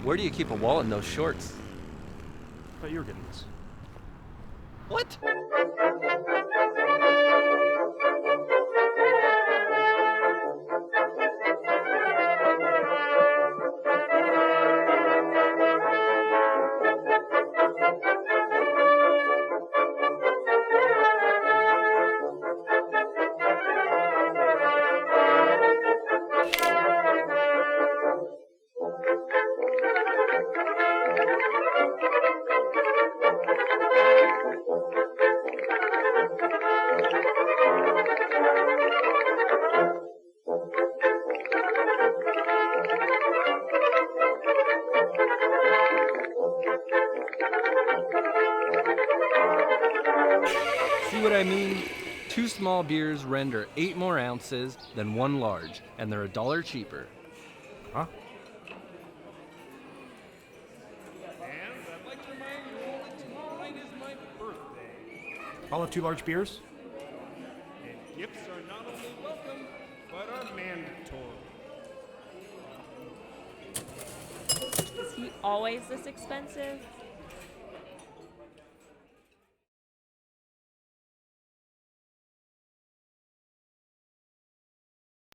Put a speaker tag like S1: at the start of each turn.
S1: Where do you keep a wallet in those shorts?
S2: I thought you were getting this.
S1: What? See what I mean? 2 small beers render 8 more ounces than 1 large, and they're $1 cheaper.
S2: Huh?
S3: And I'd like to remind you all that tomorrow night is my birthday.
S2: I'll have 2 large beers.
S3: And gifts are not only welcome, but are mandatory.
S4: Is he always this expensive?